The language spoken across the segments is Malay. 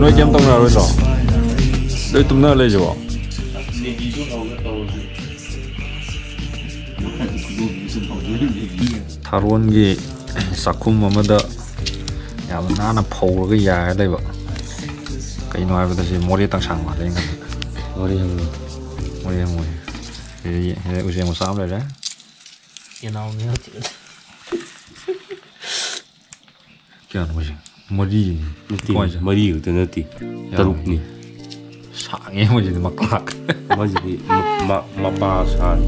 nói kem tông nào rồi đó đây tụm nào lấy rồi 타론기 사쿠마마다 야도 나나 포르가 야야 되고 cái nói với ta mori tăng sang mà đấy mori cái usia một sáu rồi đấy you know nhớ cái gì mori mori itu nanti teruk nih sang yang macam maklak jadi mapasan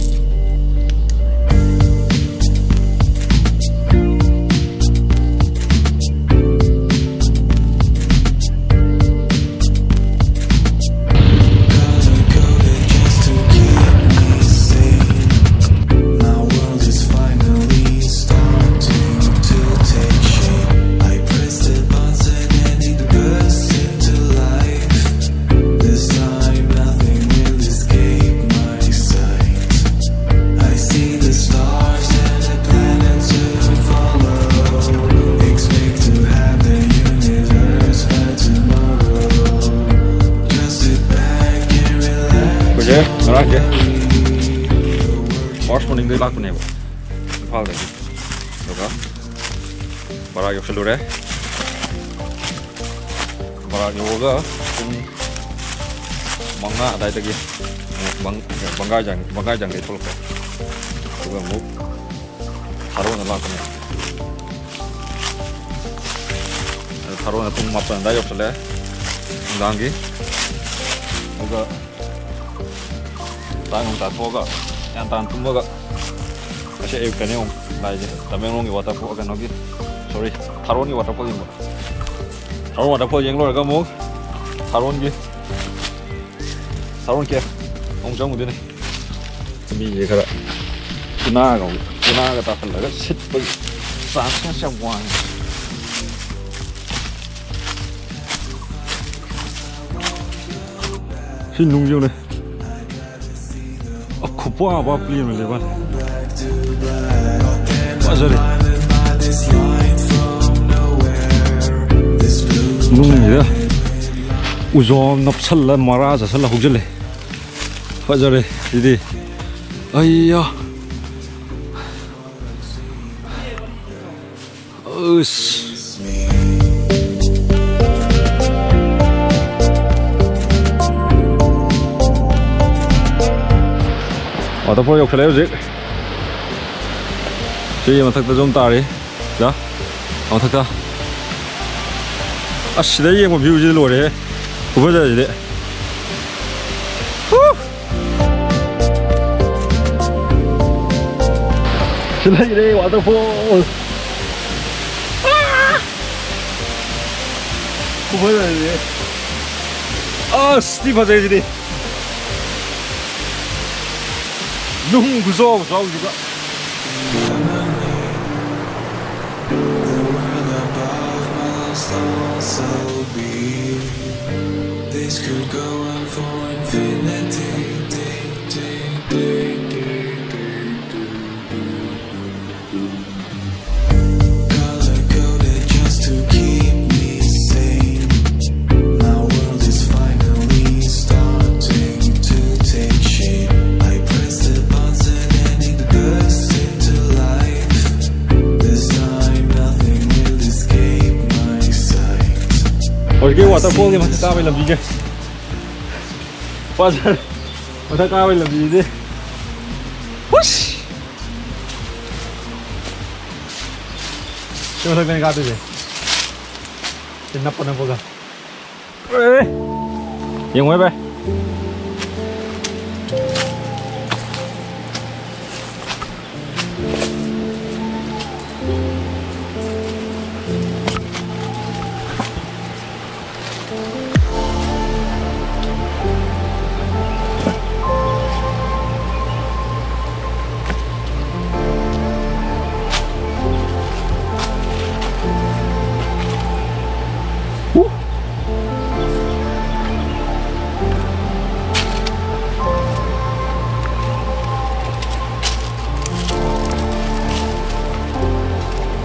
Oke, Mars morning day lag punya, hal deh, oke, barang yang seluruh, barang yang juga, mangga ada lagi, bangga jang itu loh, juga mau, taruh lag punya, taruh itu mapan ada yang seluruh, lagi, juga tangan tapoga, yang tangan tumbaga, masih kan yang lain, tapi yang lagi waterfall kan lagi, sorry, taruh ni waterfall yang mana, taruh waterfall yang luar kamu, taruh ni, taruh kia, orang jauh ni, ini je kira, kuna kata apa lagi, sit bagi, sangat siapa ni, si nunggu ni. Kupa apa beli ni lepas? Macam ni. Nung ni dah. Ujung nak salah marah salah hujul le. Macam ni. Jadi, ayah. Us. Waterfall yok kali uzik. Jadi yang tak terjun tari, dah, yang tak dah. Asyik yang mau view je luar deh, apa jadi? Selain ini waterfall. Apa jadi? Steve apa jadi? 너무 무서워 juga. Rồi cái waterfall thì mà ta phải làm gì chứ? Water, mà ta phải làm gì đi? Push. Chúng ta phải cái gì? Cái nắp nó có cái. Ê, dừng ngoài đây.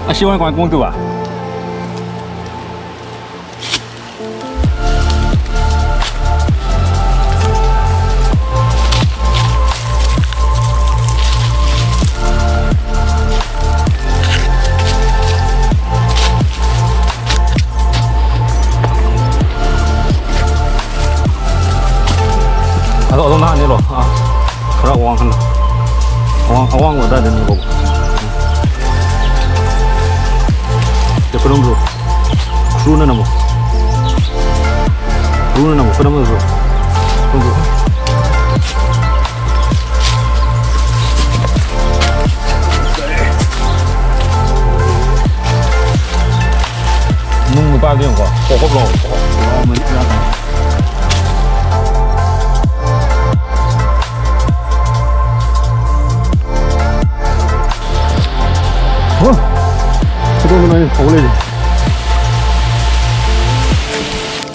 아, 시원한 관공도 와. 그럼 bro. Kruuna namo. Kruuna bro. Krum bro. Nung ba liang qua, có lo. Mình ra rồi. 그러면 아니 더 올려야지.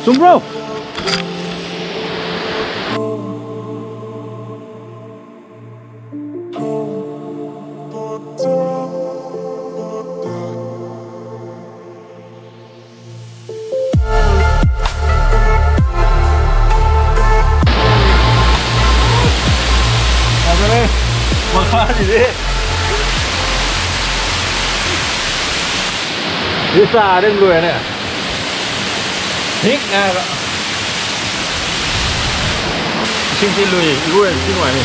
좀 bro. 그래. 막하지 돼. Đi xa đến người này thích nha xin lùi xin ngoài này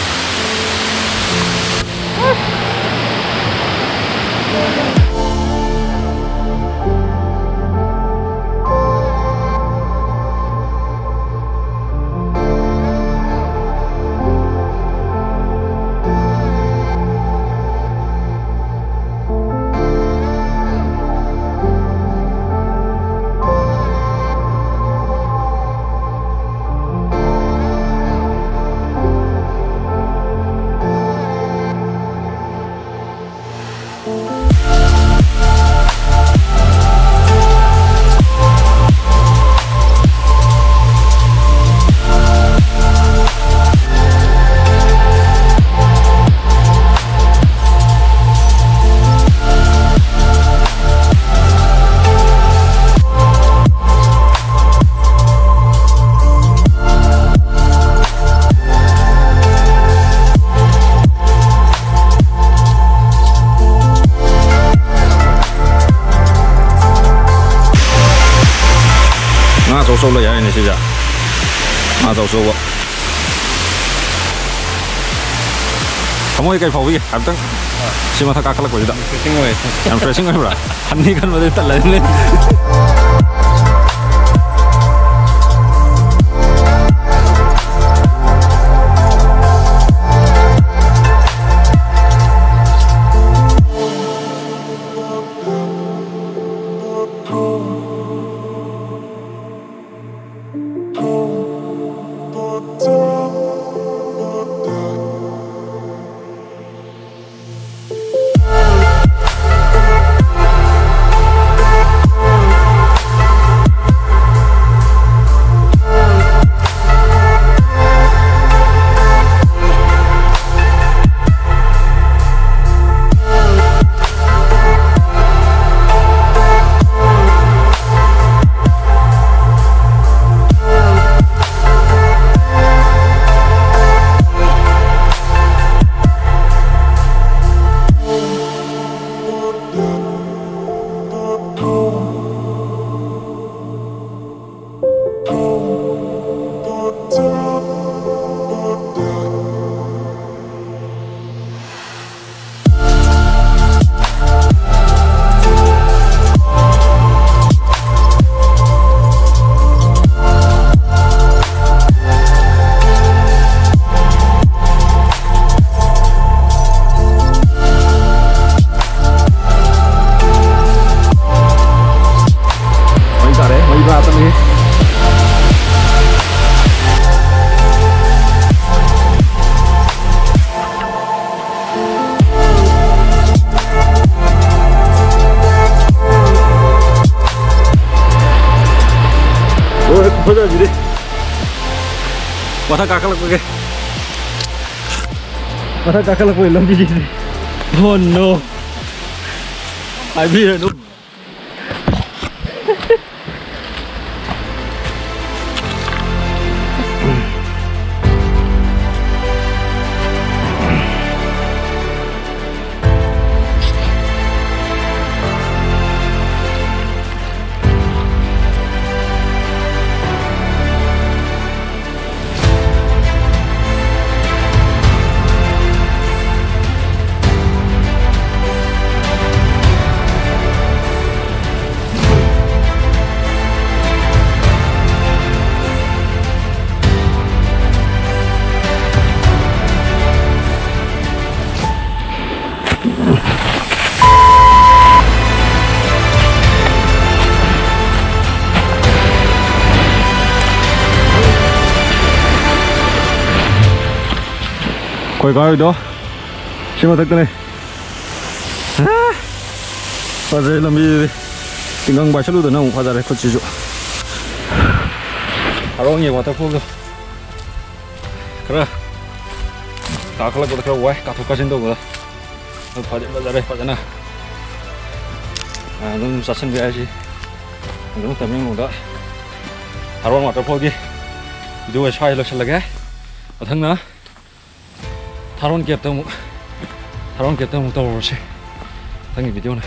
收了呀，你试下，拿走收我。kamu kayak Fawi, abang, si mata kakak aku juga. Freshing way. Yang freshing way berapa? Hani kan masih tak lain. Bây giờ gì đi? Mata kakak aku ke? Mata kakak aku hilang di sini. Oh no! I beat it. Khôi coi đó. Xem mà thật này. Và đây là mi tình gang bài selu đó nó cũng ra đây có chỉ dụ. Aro nhiều waterfall đó. 그래. 다 클럽 보다 그래 와. 가토 가신다고 보다. 빠져 빠져나. 아, 좀 사신 돼야지. 좀 때문에 뭔가. 바로 waterfall 이도에 샤이로 찰라게. 어탕나. 다론 갭도 또 오르시. 당기 비디오네.